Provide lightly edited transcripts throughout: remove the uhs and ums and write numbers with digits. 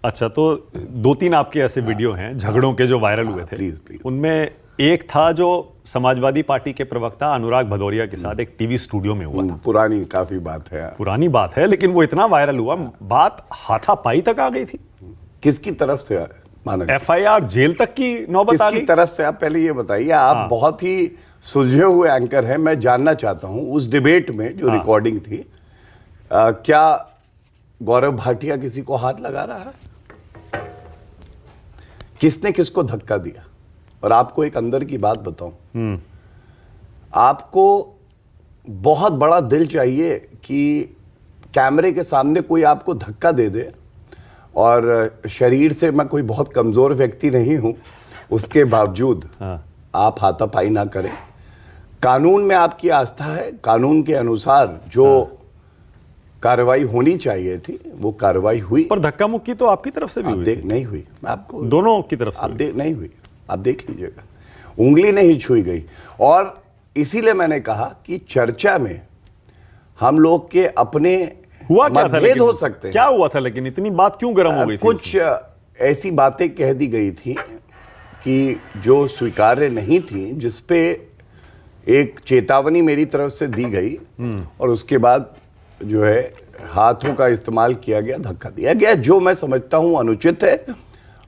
अच्छा, तो 2-3 आपके ऐसे वीडियो हैं झगड़ों के जो वायरल हुए थे। प्लीज। उनमें एक था जो समाजवादी पार्टी के प्रवक्ता अनुराग भदौरिया के साथ एक टीवी स्टूडियो में हुआ था। पुरानी काफी बात है। पुरानी बात है, लेकिन वो इतना वायरल हुआ, बात हाथापाई तक आ गई थी। किसकी तरफ से माना? FIR जेल तक की नौबत आ गई। किसकी तरफ से? आप पहले ये बताइए। आप बहुत ही सुलझे हुए एंकर हैं। मैं जानना चाहता हूं उस डिबेट में जो रिकॉर्डिंग थी, क्या गौरव भाटिया किसी को हाथ लगा रहा है? किसने किसको धक्का दिया? और आपको एक अंदर की बात बताऊं, आपको बहुत बड़ा दिल चाहिए कि कैमरे के सामने कोई आपको धक्का दे दे, और शरीर से मैं कोई बहुत कमजोर व्यक्ति नहीं हूं, उसके बावजूद आप हाथापाई ना करें। कानून में आपकी आस्था है, कानून के अनुसार जो कार्रवाई होनी चाहिए थी वो कार्रवाई हुई। पर धक्का मुक्की तो आपकी तरफ से भी हुई थी। नहीं हुई। मैं आपको दोनों की तरफ से नहीं हुई। आप देख लीजिएगा, उंगली नहीं छुई गई। और इसीलिए मैंने कहा कि चर्चा में हम लोग के अपने हुआ क्या था, मतभेद हो सकते हैं। क्या हुआ था, लेकिन इतनी बात क्यों गर्म हो गई थी? कुछ ऐसी बातें कह दी गई थी कि जो स्वीकार्य नहीं थी, जिसपे एक चेतावनी मेरी तरफ से दी गई, और उसके बाद जो है हाथों का इस्तेमाल किया गया, धक्का दिया गया, जो मैं समझता हूं अनुचित है।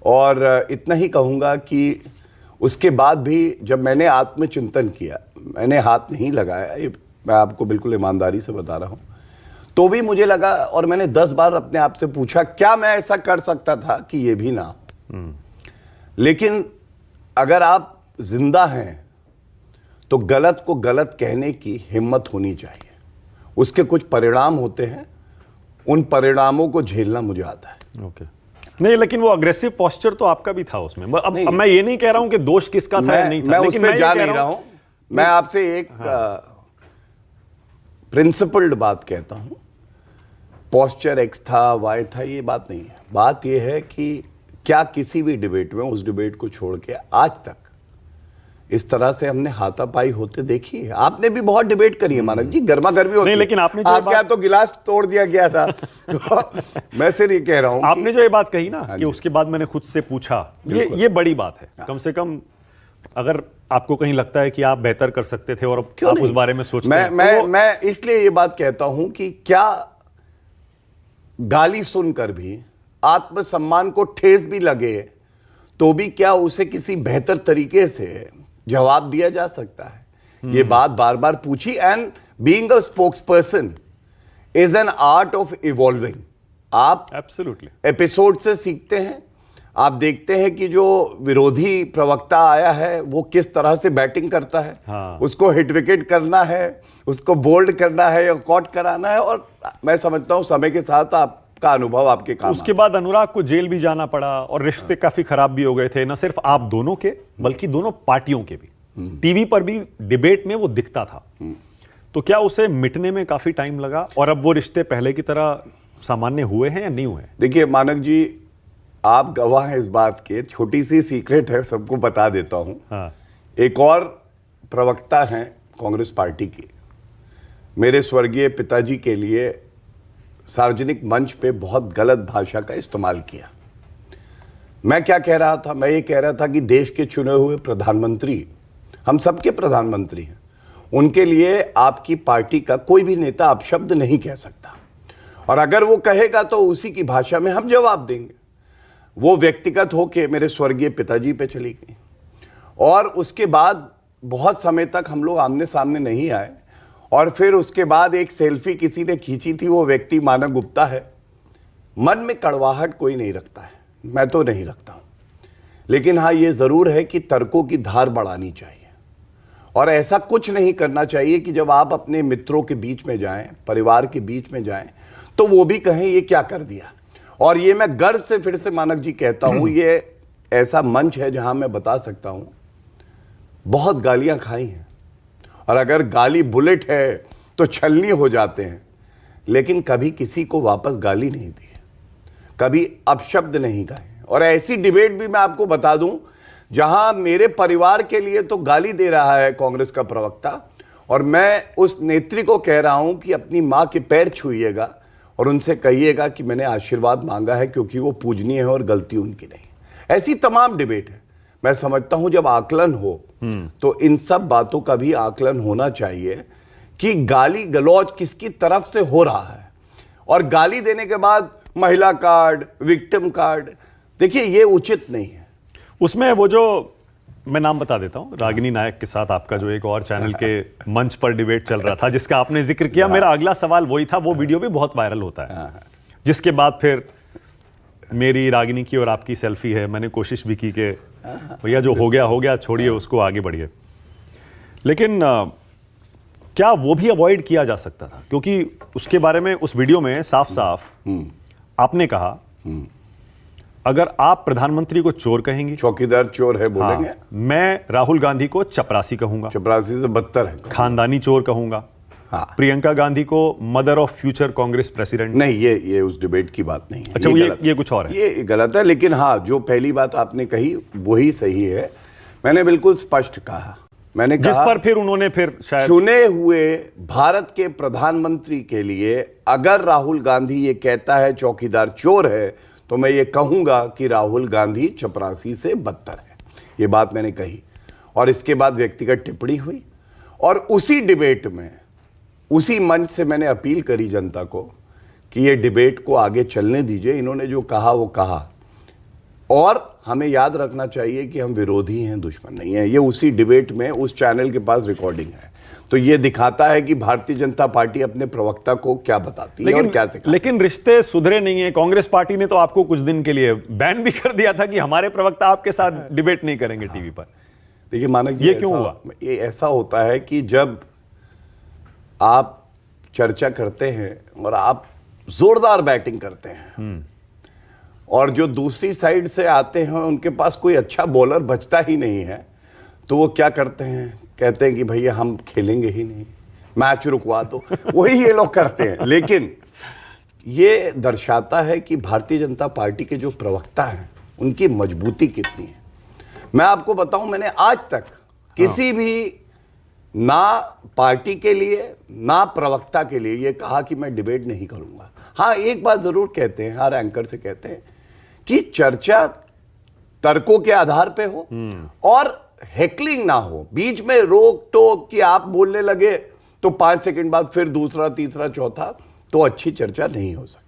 और इतना ही कहूंगा कि उसके बाद भी जब मैंने आत्मचिंतन किया, मैंने हाथ नहीं लगाया, ये मैं आपको बिल्कुल ईमानदारी से बता रहा हूं, तो भी मुझे लगा, और मैंने 10 बार अपने आप से पूछा क्या मैं ऐसा कर सकता था कि ये भी ना हो। लेकिन अगर आप जिंदा हैं तो गलत को गलत कहने की हिम्मत होनी चाहिए। उसके कुछ परिणाम होते हैं, उन परिणामों को झेलना मुझे आता है। ओके। नहीं, लेकिन वो अग्रेसिव पोस्चर तो आपका भी था उसमें। अब मैं ये नहीं कह रहा हूं कि दोष किसका था या नहीं था, मैं लेकिन उसमें जा नहीं रहा हूं। मैं आपसे एक प्रिंसिपल्ड बात कहता हूं। पोस्चर एक्स था, वाई था, ये बात नहीं है। बात ये है कि क्या किसी भी डिबेट में, उस डिबेट को छोड़ के आज तक इस तरह से हमने हाथापाई होते देखी है? आपने भी बहुत डिबेट करी है मानक जी, गर्मा गर्मी होती है। नहीं, लेकिन आपने आप क्या तो गिलास तोड़ दिया गया था। तो मैं सिर्फ ये कह रहा हूं, आपने जो ये बात कही ना कि उसके बाद मैंने खुद से पूछा, ये बड़ी बात है। कम से कम अगर आपको कहीं लगता है कि आप बेहतर कर सकते थे और आप उस बारे में सोचते हैं, मैं इसलिए ये बात कहता हूं कि क्या गाली सुनकर भी आत्मसम्मान को ठेस भी लगे तो भी क्या उसे किसी बेहतर तरीके से जवाब दिया जा सकता है? ये बात बार बार पूछी। And being a spokesperson is an art of evolving. आप एब्सोल्युटली एपिसोड से सीखते हैं। आप देखते हैं कि जो विरोधी प्रवक्ता आया है वो किस तरह से बैटिंग करता है। उसको हिट विकेट करना है, उसको बोल्ड करना है या कॉट कराना है, और मैं समझता हूं समय के साथ आपका अनुभव आपके काम। उसके बाद अनुराग को जेल भी जाना पड़ा और रिश्ते काफी खराब भी हो गए थे, न सिर्फ आप दोनों के बल्कि दोनों पार्टियों के भी। टीवी पर भी डिबेट में वो दिखता था। तो क्या उसे मिटने में काफी टाइम लगा और अब वो रिश्ते पहले की तरह सामान्य हुए हैं या नहीं हुए? देखिए मानक जी, आप गवाह हैं इस बात के। छोटी सी सीक्रेट है, सबको बता देता हूं। एक और प्रवक्ता हैं कांग्रेस पार्टी की, मेरे स्वर्गीय पिताजी के लिए सार्वजनिक मंच पे बहुत गलत भाषा का इस्तेमाल किया। मैं क्या कह रहा था? मैं ये कह रहा था कि देश के चुने हुए प्रधानमंत्री, हम सबके प्रधानमंत्री हैं, उनके लिए आपकी पार्टी का कोई भी नेता अपशब्द नहीं कह सकता, और अगर वो कहेगा तो उसी की भाषा में हम जवाब देंगे। वो व्यक्तिगत होके मेरे स्वर्गीय पिताजी पे चली गई, और उसके बाद बहुत समय तक हम लोग आमने सामने नहीं आए, और फिर उसके बाद एक सेल्फी किसी ने खींची थी, वो व्यक्ति मानक गुप्ता है। मन में कड़वाहट कोई नहीं रखता है, मैं तो नहीं रखता हूं, लेकिन हाँ ये जरूर है कि तर्कों की धार बढ़ानी चाहिए, और ऐसा कुछ नहीं करना चाहिए कि जब आप अपने मित्रों के बीच में जाएं, परिवार के बीच में जाएं, तो वो भी कहें ये क्या कर दिया। और ये मैं गर्व से फिर से मानक जी कहता हूं, ये ऐसा मंच है जहां मैं बता सकता हूं बहुत गालियां खाई हैं, और अगर गाली बुलेट है तो छलनी हो जाते हैं, लेकिन कभी किसी को वापस गाली नहीं दी, कभी अपशब्द नहीं कहे। और ऐसी डिबेट भी मैं आपको बता दूं जहां मेरे परिवार के लिए तो गाली दे रहा है कांग्रेस का प्रवक्ता, और मैं उस नेत्री को कह रहा हूं कि अपनी मां के पैर छूइएगा और उनसे कहिएगा कि मैंने आशीर्वाद मांगा है क्योंकि वो पूजनीय है और गलती उनकी नहीं। ऐसी तमाम डिबेट है। मैं समझता हूं जब आकलन हो तो इन सब बातों का भी आकलन होना चाहिए कि गाली गलौज किसकी तरफ से हो रहा है, और गाली देने के बाद महिला कार्ड, विक्टिम कार्ड, देखिए ये उचित नहीं है। उसमें वो जो मैं नाम बता देता हूं, रागिनी नायक के साथ आपका जो एक और चैनल के मंच पर डिबेट चल रहा था जिसका आपने जिक्र किया, मेरा अगला सवाल वही था। वो वीडियो भी बहुत वायरल होता है, जिसके बाद फिर मेरी, रागिनी की और आपकी सेल्फी है। मैंने कोशिश भी की कि भैया जो हो गया छोड़िए उसको, आगे बढ़िए। लेकिन क्या वो भी अवॉइड किया जा सकता था? क्योंकि उसके बारे में उस वीडियो में साफ साफ आपने कहा अगर आप प्रधानमंत्री को चोर कहेंगे, चौकीदार चोर है बोलेंगे। मैं राहुल गांधी को चपरासी कहूंगा, चपरासी से बदतर है, खानदानी चोर कहूंगा। प्रियंका गांधी को mother of future Congress president. नहीं, ये उस डिबेट की बात नहीं है। अच्छा, ये कुछ और है, ये गलत है। लेकिन हाँ, जो पहली बात आपने कही वही सही है। मैंने बिल्कुल स्पष्ट कहा, मैंने कहा जिस पर फिर उन्होंने फिर शायद चुने हुए भारत के प्रधानमंत्री के लिए अगर राहुल गांधी ये कहता है चौकीदार चोर है, तो मैं ये कहूंगा कि राहुल गांधी चपरासी से बदतर है। ये बात मैंने कही, और इसके बाद व्यक्तिगत टिप्पणी हुई, और उसी डिबेट में, उसी मंच से मैंने अपील करी जनता को कि ये डिबेट को आगे चलने दीजिए। इन्होंने जो कहा वो कहा, और हमें याद रखना चाहिए कि हम विरोधी हैं, दुश्मन नहीं है। ये उसी डिबेट में उस चैनल के पास रिकॉर्डिंग है, तो ये दिखाता है कि भारतीय जनता पार्टी अपने प्रवक्ता को क्या बताती है और क्या सिखाती है। लेकिन रिश्ते सुधरे नहीं है। कांग्रेस पार्टी ने तो आपको कुछ दिन के लिए बैन भी कर दिया था कि हमारे प्रवक्ता आपके साथ डिबेट नहीं करेंगे टीवी पर। देखिए मानक जी, ये क्यों हुआ? ये ऐसा होता है कि जब आप चर्चा करते हैं और आप जोरदार बैटिंग करते हैं और जो दूसरी साइड से आते हैं उनके पास कोई अच्छा बॉलर बचता ही नहीं है, तो वो क्या करते हैं, कहते हैं कि भैया हम खेलेंगे ही नहीं, मैच रुकवा दो। वही ये लोग करते हैं। लेकिन ये दर्शाता है कि भारतीय जनता पार्टी के जो प्रवक्ता हैं उनकी मजबूती कितनी है। मैं आपको बताऊं, मैंने आज तक किसी भी ना पार्टी के लिए ना प्रवक्ता के लिए ये कहा कि मैं डिबेट नहीं करूंगा। हाँ, एक बात जरूर कहते हैं, हर एंकर से कहते हैं कि चर्चा तर्कों के आधार पे हो और हेकलिंग ना हो, बीच में रोक टोक कि आप बोलने लगे तो 5 सेकंड बाद फिर दूसरा, तीसरा, चौथा, तो अच्छी चर्चा नहीं हो सकती।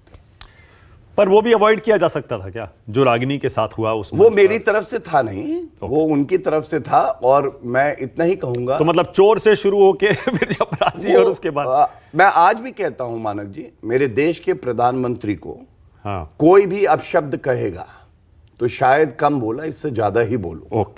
पर वो भी अवॉइड किया जा सकता था क्या, जो रागिनी के साथ हुआ? वो मेरी तरफ से था नहीं, वो उनकी तरफ से था। और मैं इतना ही कहूंगा, तो मतलब चोर से शुरू होके फिर चपरासी और उसके बाद मैं आज भी कहता हूं मानक जी, मेरे देश के प्रधानमंत्री को हाँ, कोई भी अपशब्द कहेगा तो शायद कम बोला, इससे ज्यादा ही बोलो। ओके।